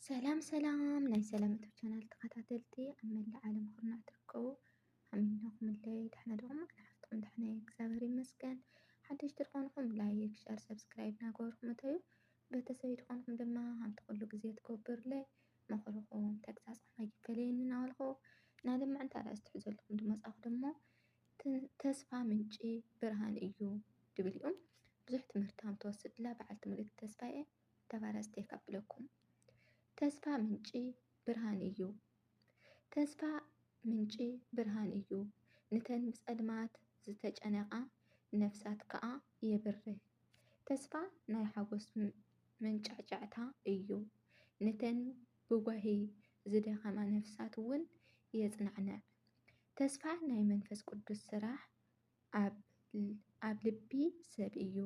ሰላም ሰላም ናይ ሰላም ዩቱብ ቻናል ተኸታተልቲ ኣብ መላእ ዓለም ኩርናዕ ትርከቡ ሓሚድናኹም ለይ ድሕና ዲኹም ናብትኩም ድሕና እግዚአብሔር ይመስገን። ሓደሽቲ ትኾንኩም ላይክ ሸር ሰብስክራይብ ናገበርኩም እተዩ ቤተሰብ ትኾንኩም ድማ ሃምቲ ኩሉ ግዜ ትገብሩለይ መኽርኹም ተግሳጽኩም ኣይከፈለየኒ እናበልኩ ናልምዕንታ ርእስቲ ሒዘልኩም ድመጻኹ ደሞ ተስፋ ምንጪ ብርሃን እዩ ድብል እዩ። ብዙሕ ትምህርቲ ከም ትወስድላ በዓልቲ ምልክት ተስፋ እየ ተባረስቲ የካፍለኩም። ተስፋ ምንጪ ብርሃን እዩ። ተስፋ ምንጪ ብርሃን እዩ። ንተን ብጸልማት ዝተጨነቓ ነፍሳት ከዓ የብርህ። ተስፋ ናይ ሓጎስ መንጫዕጫዕታ እዩ። ንተን ብጓሂ ዝደኸማ ነፍሳት እውን የጽናዕንዕ። ተስፋ ናይ መንፈስ ቅዱስ ስራሕ ኣብ ልቢ ሰብ እዩ።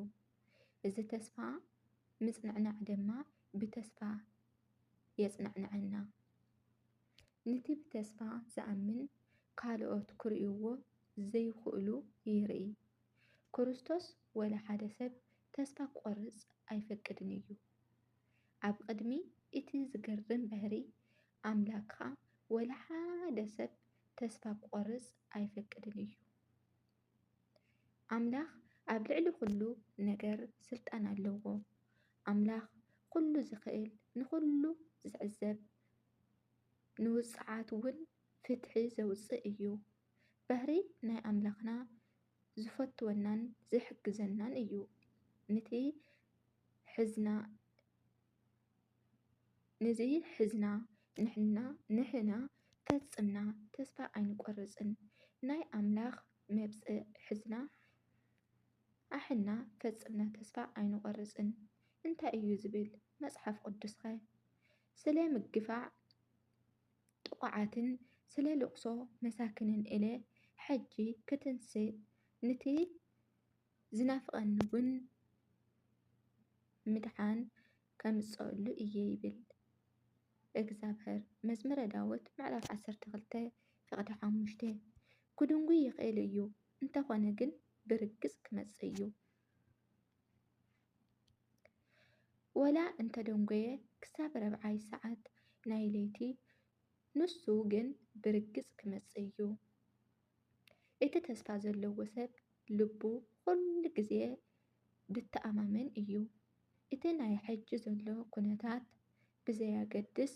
እዚ ተስፋ ምጽንዕናዕ ድማ ብተስፋ የጽናዕንዐና። ነቲ ብተስፋ ዝኣምን ካልኦት ክርእይዎ ዘይኽእሉ ይርኢ። ክርስቶስ ወላ ሓደ ሰብ ተስፋ ክቆርጽ ኣይፈቅድን እዩ። ኣብ ቅድሚ እቲ ዝገርም ባህሪ ኣምላክኻ ወላ ሓደ ሰብ ተስፋ ክቆርጽ ኣይፈቅድን እዩ። ኣምላኽ ኣብ ልዕሊ ኩሉ ነገር ስልጣን ኣለዎ። ኣምላኽ ኩሉ ዝኽእል ንኩሉ ዝዕዘብ ንውጽዓት እውን ፍትሒ ዘውፅእ እዩ። ባህሪ ናይ ኣምላኽና ዝፈትወናን ዝሕግዘናን እዩ። ነዚ ሕዝና ንሕና ፈጽምና ተስፋ ኣይንቆርጽን። ናይ ኣምላኽ መብጽእ ሕዝና ኣሕና ፈጽምና ተስፋ ኣይንቆርጽን። እንታይ እዩ ዝብል መጽሓፍ ቅዱስኸ? ስለ ምግፋዕ ጥቑዓትን ስለ ልቕሶ መሳክንን ኢለ ሕጂ ክትንስእ ነቲ ዝናፍቐኒ እውን ምድሓን ከምጽአሉ እየ ይብል እግዚአብሔር። መዝሙረ ዳዊት ምዕራፍ 12 ፍቕዲ 5 ክድንጉይ ይኽእል እዩ እንተኾነ ግን ብርግጽ ክመጽእ እዩ። ወላ እንተደንጎየ ክሳብ 4 ሰዓት ናይ ለይቲ ንሱ ግን ብርግጽ ክመጽእ እዩ። እቲ ተስፋ ዘለዎ ሰብ ልቡ ኩሉ ግዜ ድተኣማመን እዩ። እቲ ናይ ሕጂ ዘሎ ኩነታት ብዘያገድስ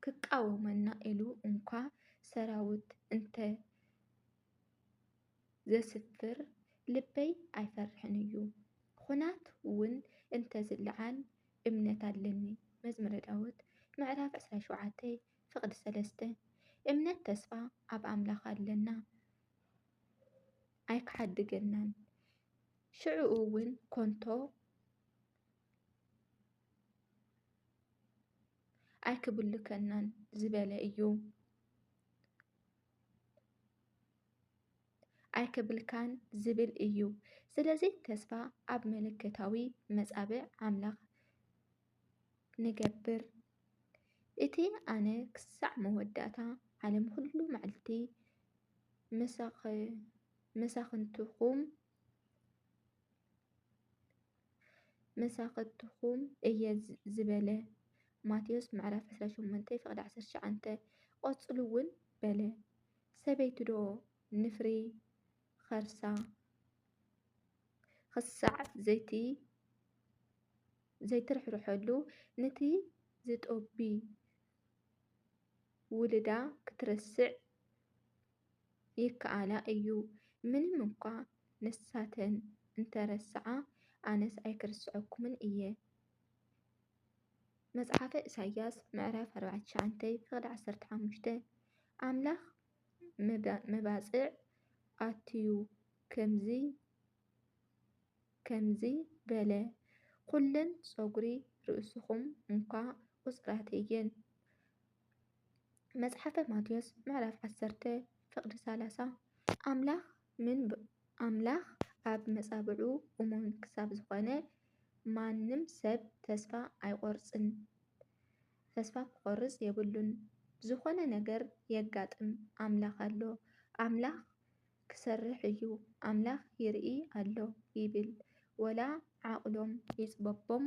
ክቃወመና ኢሉ እንኳ ሰራዊት እንተ ዘስፍር ልበይ ኣይፈርሕን እዩ። ኩናት እውን እንተ ዝለዓል እምነት ኣለኒ። መዝሙረ ዳዊት ምዕራፍ 17 ፍቕዲ 3 እምነት ተስፋ ኣብ ኣምላኽ ኣለና ኣይክሓድገናን ሽዑ እውን ኮንቶ ኣይክብልከናን ዝበለ እዩ። ኣይክብልካን ዝብል እዩ። ስለዚ ተስፋ ኣብ መለከታዊ መጻብዕ ኣምላኽ ንገብር። እቲ ኣነ ክሳዕ መወዳእታ ዓለም ኩሉ መዓልቲ መሳኽንትኹም እየ ዝበለ ማቴዎስ ምዕራፍ 18 ፍቕዲ 19 ቆጽሉ እውን በለ ሰበይቲ ዶ ንፍሪ ኸርሳ ክሳዕ ዘይትርሕርሐሉ ነቲ ዝጠቢ ውልዳ ክትረስዕ ይከኣላ እዩ። ምንም እኳ ንሳተን እንተረስዓ ኣነስ ኣይክርስዐኩምን እየ። መጽሓፈ ኢሳይያስ ምዕራፍ 49 ፍቕዲ 15 ኣምላኽ መባጽዕ ኣትዩ ከምዚ በለ ኩለን ፀጉሪ ርእስኹም እንኳ ቁጽራት እየን። መጽሓፈ ማቴዎስ ምዕራፍ 10 ፍቕዲ 30 ኣምላኽ ኣብ መጻብዑ እሙን ክሳብ ዝኾነ ማንም ሰብ ተስፋ ኣይቆርጽን። ተስፋ ክቆርጽ የብሉን። ዝኾነ ነገር የጋጥም ኣምላኽ ኣሎ። ኣምላኽ ክሰርሕ እዩ። ኣምላኽ ይርኢ ኣሎ ይብል ወላ ዓቕሎም ይጽበቦም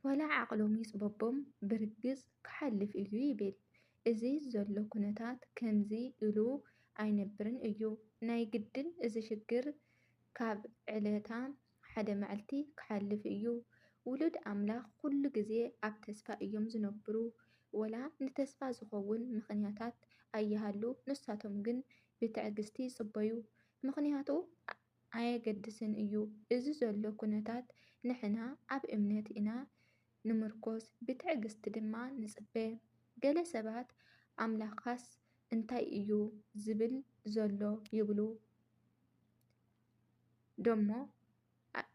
ወላ ዓቕሎም ይጽበቦም ብርግጽ ክሓልፍ እዩ ይብል። እዚ ዘሎ ኩነታት ከምዚ ኢሉ ኣይነብርን እዩ። ናይ ግድን እዚ ሽግር ካብ ዕለታ ሓደ መዓልቲ ክሓልፍ እዩ። ውሉድ ኣምላኽ ኩሉ ግዜ ኣብ ተስፋ እዮም ዝነብሩ። ወላ ንተስፋ ዝኸውን ምኽንያታት ኣይሃሉ፣ ንሳቶም ግን ብትዕግስቲ ይጽበዩ። ምኽንያቱ ኣየገድስን እዩ። እዚ ዘሎ ኩነታት ንሕና ኣብ እምነት ኢና ንምርኮስ፣ ብትዕግስቲ ድማ ንጽበ። ገለ ሰባት ኣምላኽካስ እንታይ እዩ ዝብል ዘሎ ይብሉ ደሞ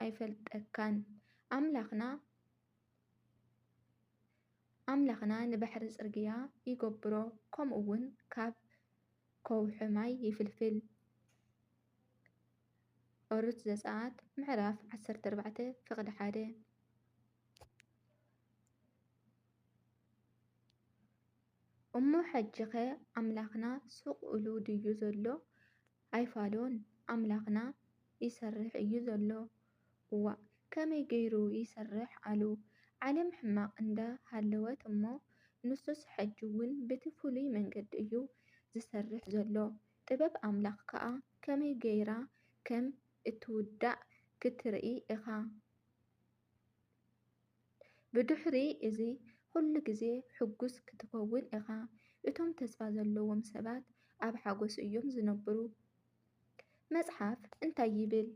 ኣይፈልጠካን። ኣምላኽና ንባሕሪ ጽርግያ ይገብሮ፣ ከምኡ'ውን ካብ ከውሒ ማይ ይፍልፍል። ኦሪት ዘጸአት ምዕራፍ 14:1 እሞ ሕጂኸ ኣምላኽና ሱቕ ኢሉ ድዩ ዘሎ? ኣይፋሎን። ኣምላኽና ይሰርሕ እዩ ዘሎ። እዋ ከመይ ገይሩ ይሰርሕ ኣሉ። ዓለም ሕማቕ እንዳ ሃለወት እሞ ንሱስ ሕጂ እውን በቲ ፍሉይ መንገዲ እዩ ዝሰርሕ ዘሎ። ጥበብ ኣምላኽ ከኣ ከመይ ገይራ ከም እትውዳእ ክትርኢ ኢኻ። ብድሕሪ እዚ ኩሉ ግዜ ሕጉስ ክትከውን ኢኻ። እቶም ተስፋ ዘለዎም ሰባት ኣብ ሓጎስ እዮም ዝነብሩ። መጽሓፍ እንታይ ይብል?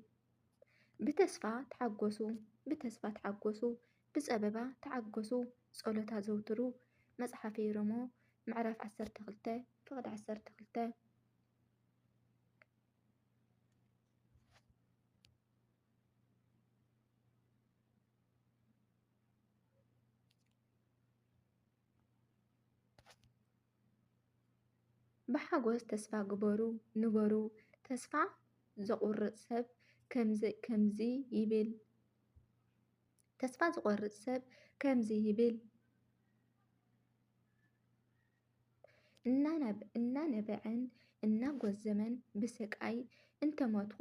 ብተስፋ ተሓጐሱ፣ ብተስፋ ተሓጐሱ፣ ብጸበባ ተሓጐሱ፣ ጸሎት ኣዘውትሩ። መጽሓፈ ሮሞ ምዕራፍ 12:12 ብሓጎስ ተስፋ ግበሩ ንበሩ። ተስፋ ዘቑርጽ ሰብ ከምዚ ይብል ተስፋ ዝቆርጽ ሰብ ከምዚ ይብል እናነበዐን እናጐዘመን ብስቃይ እንተመትኩ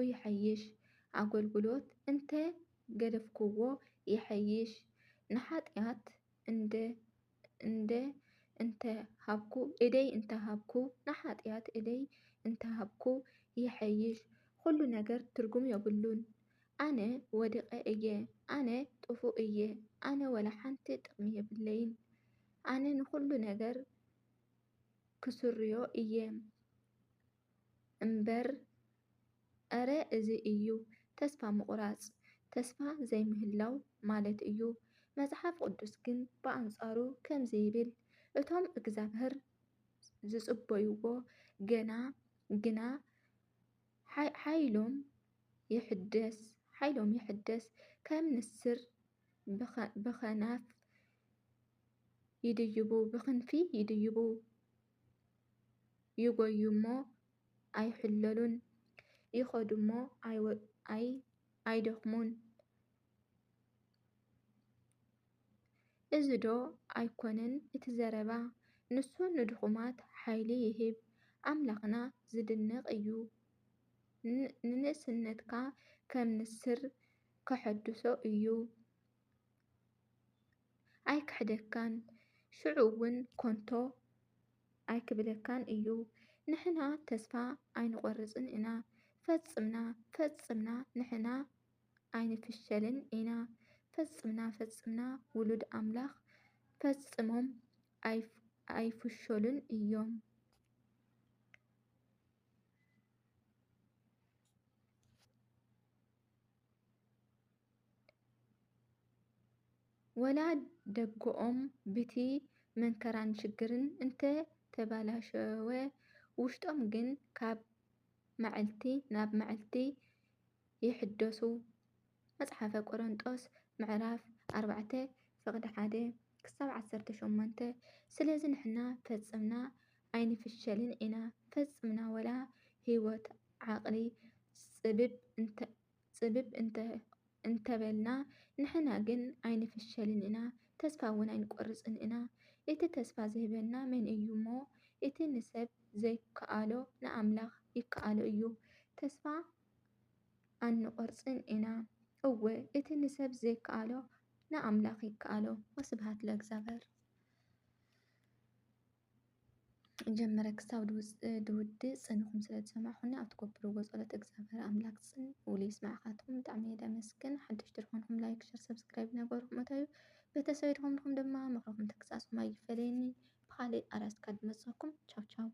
ይሐይሽ ኣገልግሎት እንተገደፍክዎ ይሐይሽ ንኃጢአት እደይ እንተሃብኩ ንኃጢአት እደይ እንተሃብኩ ይሐይሽ። ኩሉ ነገር ትርጉም የብሉን። ኣነ ወድቀ እየ፣ ኣነ ጥፉእ እየ፣ ኣነ ወላ ሓንቲ ጥቕሚ የብለይን፣ ኣነ ንኩሉ ነገር ክስርዮ እየ እምበር ኣረ እዚ እዩ ተስፋ ምቑራጽ፣ ተስፋ ዘይምህላው ማለት እዩ። መጽሓፍ ቅዱስ ግን ብኣንጻሩ ከምዚ ይብል፣ እቶም እግዚኣብሔር ዝጽበይዎ ግና ሓይሎም ይሕደስ፣ ከም ንስር ብኽንፊ ይድይቡ፣ ይጎዩሞ ኣይሕለሉን፣ ይኸዱሞ ኣይደኽሙን። እዚ ዶ ኣይኮነን እቲ ዘረባ? ንሱ ንድኹማት ሓይሊ ይህብ። ኣምላኽና ዝድነቕ እዩ። ንንእስነትካ ከም ንስር ከሐድሶ እዩ። ኣይክሕደካን፣ ሽዑ እውን ኮንቶ ኣይክብለካን እዩ። ንሕና ተስፋ ኣይንቖርጽን ኢና፣ ፈጽምና ንሕና ኣይንፍሸልን ኢና። ፈጽምና ውሉድ ኣምላኽ ፈጽሞም ኣይፍሸሉን እዮም። ወላ ደገኦም ብቲ መንከራን ሽግርን እንተተባላሸወ ውሽጦም ግን ካብ መዓልቲ ናብ መዓልቲ ይሕደሱ። መጽሓፈ ቆሮንጦስ ምዕራፍ 4:1-18 ስለዚ ንሕና ፈጽምና ኣይንፍሸልን ኢና። ፈጽምና ወላ ህይወት ዓቕሊ ጽብብ እንተበልና ንሕና ግን ኣይንፍሸልን ኢና፣ ተስፋ እውን ኣይንቈርጽን ኢና። እቲ ተስፋ ዝህበና መን እዩ እሞ? እቲ ንሰብ ዘይከኣሎ ንኣምላኽ ይከኣሎ እዩ። ተስፋ ኣይንቈርጽን ኢና። እወ እቲ ንሰብ ዘይከኣሎ ንኣምላኽ ይከኣሎ። ወስብሃት ለእግዚአብሔር። ጀመረ ክሳብ ድውድእ ፅንኩም ስለ ዝሰማዕኹኒ ኣብ ትገብርዎ ጸሎት እግዚአብሔር ኣምላክ ውሉ ይስማዓኻትኩም። ብጣዕሚ እየ ደመስግን። ሓደሽቲ ዝኾንኩም ላይክ፣ ሸር፣ ሰብስክራይብ ነግበርኩም እተዩ ቤተሰብ ድኹምኩም ድማ ምክርኩም ተግሳጽኩም ኣይፈለየኒ። ብካሊእ ኣርእስቲ ድመፀኩም። ቻው ቻው።